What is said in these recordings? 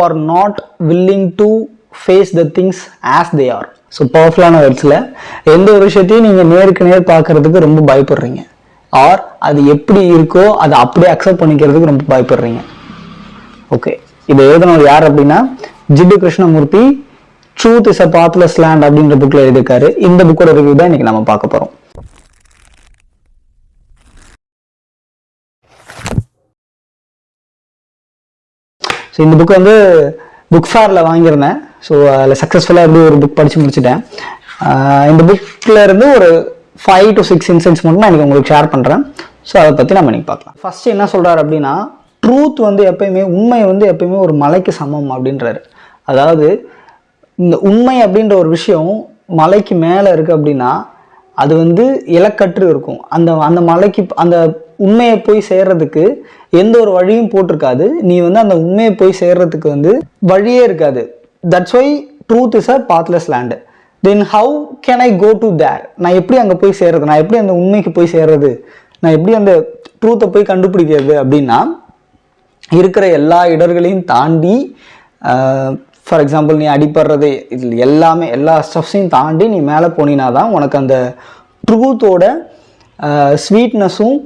are not willing to face the things as they are. So பவர்ஃபுல்லான வேர்ட்ஸில் எந்த ஒரு விஷயத்தையும் நீங்கள் நேருக்கு நேர் பார்க்கறதுக்கு ரொம்ப பயப்படுறீங்க, ஆர் அது எப்படி இருக்கோ அதை அப்படியே அக்செப்ட் பண்ணிக்கிறதுக்கு ரொம்ப பயப்படுறீங்க. ஓகே, இதை எழுதினவர் யார் அப்படின்னா Jiddu Krishnamurti, truth is a pathless land அப்படின்ற புக்கில் எழுதியிருக்காரு. இந்த புக்கோட ரிவ்யூ தான் இன்னைக்கு நம்ம பார்க்க போகிறோம். ஸோ இந்த புக் வந்து புக் ஃபேரில் வாங்கியிருந்தேன். ஸோ அதில் சக்ஸஸ்ஃபுல்லாக எப்படி ஒரு புக் படித்து முடிச்சுட்டேன். இந்த புக்கில் இருந்து ஒரு 5 to 6 இன்சிடென்ட்ஸ் மட்டும் நான் எனக்கு உங்களுக்கு ஷேர் பண்ணுறேன். ஸோ அதை பற்றி நம்ம இன்னைக்கு பார்க்கலாம். ஃபர்ஸ்ட் என்ன சொல்கிறார் அப்படின்னா, ட்ரூத் வந்து எப்பயுமே, உண்மை வந்து எப்பயுமே ஒரு மலைக்கு சமம் அப்படின்றாரு. அதாவது இந்த உண்மை அப்படின்ற ஒரு விஷயம் மலைக்கு மேலே இருக்குது அப்படின்னா அது வந்து இலக்கற்று இருக்கும். அந்த அந்த மலைக்கு அந்த உண்மையை போய் சேர்றதுக்கு எந்த ஒரு வழியும் போட்டிருக்காது. நீ வந்து அந்த உண்மையை போய் சேர்றதுக்கு வந்து வழியே இருக்காது. That's why truth is a pathless land. Then how can I go to there? நான் எப்படி அங்கே போய் சேர்றது? நான் எப்படி அந்த உண்மைக்கு போய் சேர்றது? நான் எப்படி அந்த ட்ரூத்தை போய் கண்டுபிடிக்கிறது அப்படின்னா, இருக்கிற எல்லா இடர்களையும் தாண்டி, ஃபார் எக்ஸாம்பிள் நீ அடிப்படுறது இதில் எல்லாமே எல்லா ஸ்டெப்ஸையும் தாண்டி நீ மேலே போனீங்கன்னா தான் உனக்கு அந்த ட்ரூத்தோட ஸ்வீட்னஸும்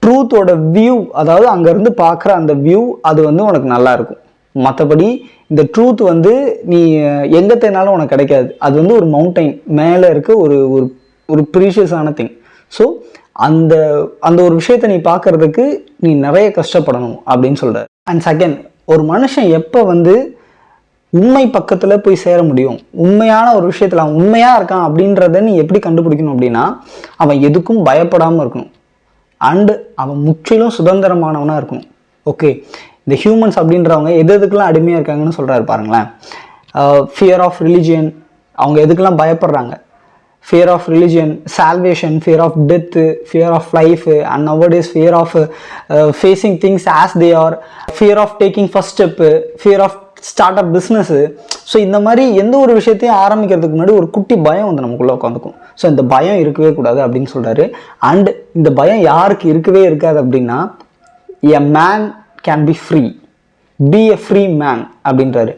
ட்ரூத்தோட வியூ, அதாவது அங்கேருந்து பார்க்குற அந்த வியூ அது வந்து உனக்கு நல்லா இருக்கும். மற்றபடி இந்த ட்ரூத் வந்து நீ எங்கே தேனாலும் உனக்கு கிடைக்காது. அது வந்து ஒரு மவுண்டைன் மேலே இருக்க ஒரு ஒரு ப்ரீஷியஸான திங். ஸோ அந்த அந்த ஒரு விஷயத்தை நீ பார்க்கறதுக்கு நீ நிறைய கஷ்டப்படணும் அப்படின்னு சொல்கிறார். அண்ட் செகண்ட், ஒரு மனுஷன் எப்போ வந்து உண்மை பக்கத்தில் போய் சேர முடியும், உண்மையான ஒரு விஷயத்தில் அவன் உண்மையாக இருக்கான் அப்படின்றத நீ எப்படி கண்டுபிடிக்கணும் அப்படின்னா, அவன் எதுக்கும் பயப்படாமல் இருக்கணும். அண்டு அவன் முற்றிலும் சுதந்திரமானவனாக இருக்கணும். ஓகே, இந்த ஹியூமன்ஸ் அப்படின்றவங்க எதுக்கெல்லாம் அடிமையாக இருக்காங்கன்னு சொல்கிறாரு பாருங்களேன். ஃபியர் ஆஃப் ரிலிஜியன், அவங்க எதுக்கெல்லாம் பயப்படுறாங்க? Fear of religion, salvation, fear of death, fear of life, and nowadays fear of facing things as they are, fear of taking first step, fear of start up business. So இந்த மாதிரி எந்த ஒரு விஷயத்தையும் ஆரம்பிக்கிறதுக்கு முன்னாடி ஒரு குட்டி பயம் வந்து நமக்குள்ளே உட்காந்துக்கும். ஸோ இந்த பயம் இருக்கவே கூடாது அப்படின்னு சொல்கிறாரு. அண்ட் இந்த பயம் யாருக்கு இருக்கவே இருக்காது அப்படின்னா, a man can be free, B a free man அப்படின்றாரு.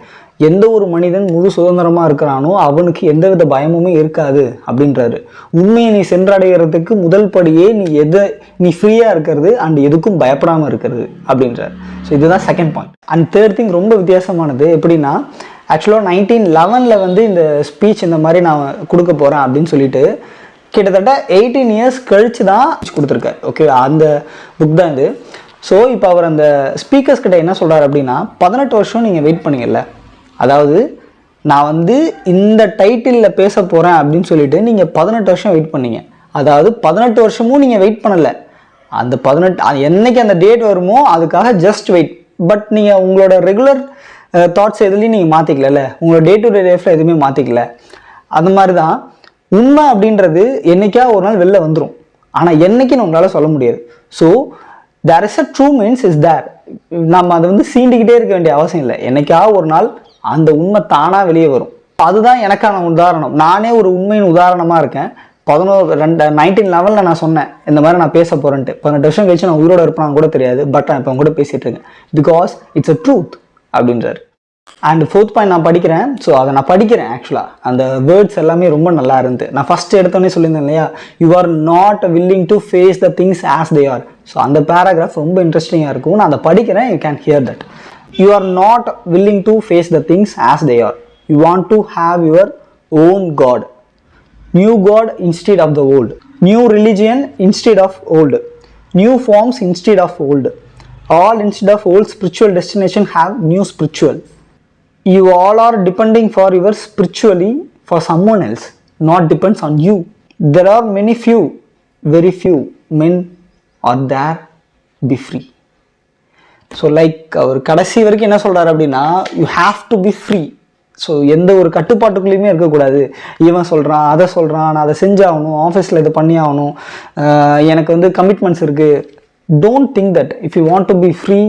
எந்த ஒரு மனிதன் முழு சுதந்திரமாக இருக்கிறானோ அவனுக்கு எந்தவித பயமுமே இருக்காது அப்படின்றாரு. உண்மையை நீ சென்றடைகிறதுக்கு முதல் படியே நீ ஃப்ரீயாக இருக்கிறது அண்ட் எதுக்கும் பயப்படாமல் இருக்கிறது அப்படின்றாரு. ஸோ இதுதான் second point. And third thing ரொம்ப வித்தியாசமானது எப்படின்னா, ஆக்சுவலாக 1911 வந்து இந்த ஸ்பீச் இந்த மாதிரி நான் கொடுக்க போகிறேன் அப்படின்னு சொல்லிட்டு கிட்டத்தட்ட 18 years கழித்து தான் கொடுத்துருக்காரு. ஓகே, அந்த புக் தான் இது. ஸோ இப்போ அவர் அந்த ஸ்பீக்கர்ஸ் கிட்ட என்ன சொல்கிறார் அப்படின்னா, 18 வருஷம் நீங்கள் வெயிட் பண்ணீங்கல்ல, அதாவது நான் வந்து இந்த டைட்டிலில் பேச போகிறேன் அப்படின்னு சொல்லிட்டு நீங்கள் 18 வருஷம் வெயிட் பண்ணீங்க. அதாவது 18 வருஷமும் நீங்கள் வெயிட் பண்ணலை. அந்த 18 என்னைக்கு அந்த டேட் வருமோ அதுக்காக ஜஸ்ட் வெயிட். பட் நீங்கள் உங்களோட ரெகுலர் தாட்ஸ் எதுலேயும் நீங்கள் மாற்றிக்கல, உங்களோட டே டு டே லைஃப்பில் எதுவுமே மாற்றிக்கல. அந்த மாதிரி தான் உண்மை அப்படின்றது என்னைக்கா ஒரு நாள் வெளில வந்துடும். ஆனால் என்னைக்குன்னு உங்களால் சொல்ல முடியாது. So there is a true means is there. நம்ம அதை வந்து சீண்டிக்கிட்டே இருக்க வேண்டிய அவசியம் இல்லை. என்னைக்கா ஒரு நாள் அந்த உண்மை தானாக வெளியே வரும். அதுதான் எனக்கான உதாரணம். நானே ஒரு உண்மையின் உதாரணமாக இருக்கேன். 1911 நான் சொன்னேன் இந்த மாதிரி நான் பேச போகிறேன்ட்டு. 18 வருஷம் கழிச்சு நான் உயிரோட இருப்பேன் கூட தெரியாது. பட் நான் இப்போ கூட பேசிகிட்டு இருக்கேன். பிகாஸ் இட்ஸ் அ ட்ரூத் அப்படின்றாரு. அண்ட் ஃபோர்த் பாயிண்ட் நான் படிக்கிறேன். ஸோ அதை நான் படிக்கிறேன். ஆக்சுவலாக அந்த வேர்ட்ஸ் எல்லாமே ரொம்ப நல்லா இருந்து. நான் ஃபஸ்ட் எடுத்தோடனே சொல்லியிருந்தேன் இல்லையா, you are not willing to face the things as they are. So அந்த பேராகிராஃப் ரொம்ப இன்ட்ரெஸ்டிங்காக இருக்கும். நான் அதை படிக்கிறேன். You can hear that. You are not willing to face the things as they are. You want to have your own God. New God instead of the old. New religion instead of old. New forms instead of old. All instead of old spiritual destination have new spiritual. You all are depending for your spiritually for someone else. Not depends on you. There are many few, very few men are there. Be free. So like அவர் கடைசி வரைக்கும் என்ன சொல்கிறார் அப்படின்னா, you have to be free. So எந்த ஒரு கட்டுப்பாட்டுக்குள்ளேயுமே இருக்கக்கூடாது. இவன் சொல்கிறான், அதை சொல்கிறான், நான் அதை செஞ்சாகணும், ஆஃபீஸில் இதை பண்ணி ஆகணும், எனக்கு வந்து கமிட்மெண்ட்ஸ் இருக்குது. Don't think that. If you want to be free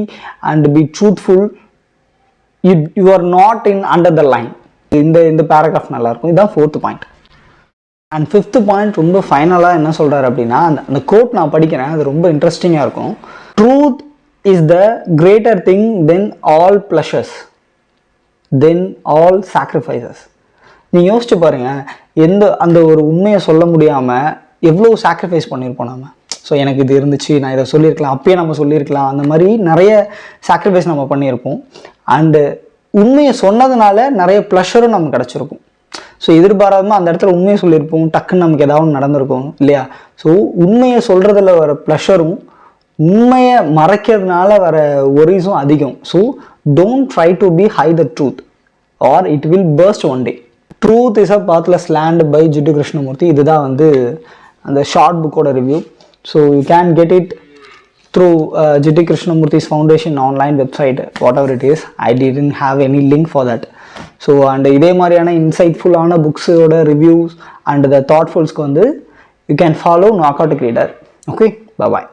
and be truthful, you are not in under the line. இந்த பேராகிராஃப் நல்லாயிருக்கும். இதுதான் fourth point. And fifth point ரொம்ப ஃபைனலாக என்ன சொல்கிறார் அப்படின்னா, அந்த கோட் நான் படிக்கிறேன், அது ரொம்ப இன்ட்ரெஸ்டிங்காக இருக்கும். Truth is the greater thing than all pleasures. Then all sacrifices. நீங்கள் யோசிச்சு பாருங்கள், அந்த ஒரு உண்மையை சொல்ல முடியாமல் எவ்வளோ சாக்ரிஃபைஸ் பண்ணியிருப்போம் நம்ம. ஸோ எனக்கு இது இருந்துச்சு, நான் இதை சொல்லியிருக்கலாம், அப்பயே நம்ம சொல்லியிருக்கலாம், அந்த மாதிரி நிறைய சாக்ரிஃபைஸ் நம்ம பண்ணியிருப்போம். அண்டு உண்மையை சொன்னதுனால நிறைய ப்ளஷரும் நமக்கு கிடச்சிருக்கும். ஸோ எதிர்பாராதமாக அந்த இடத்துல உண்மையை சொல்லியிருப்போம், டக்குன்னு நமக்கு ஏதாவது நடந்திருக்கும் இல்லையா. ஸோ உண்மையை சொல்கிறதுல வர ப்ளஷரும் உண்மையை மறைக்கிறதுனால வர ஒரிஸும் அதிகம். So don't try to be hide the truth or it will burst one day. Truth is a pathless land by Jiddu Krishnamurti. இதுதான் வந்து அந்த ஷார்ட் புக்கோட review. So you can get it through Jiddu Krishnamurti's foundation online website, whatever it is. I didn't have any link for that. So and இதே மாதிரியான இன்சைட்ஃபுல்லான புக்ஸோட reviews and the தாட்ஃபுல்ஸ்க்கு வந்து you can follow knock out reader. Okay, bye.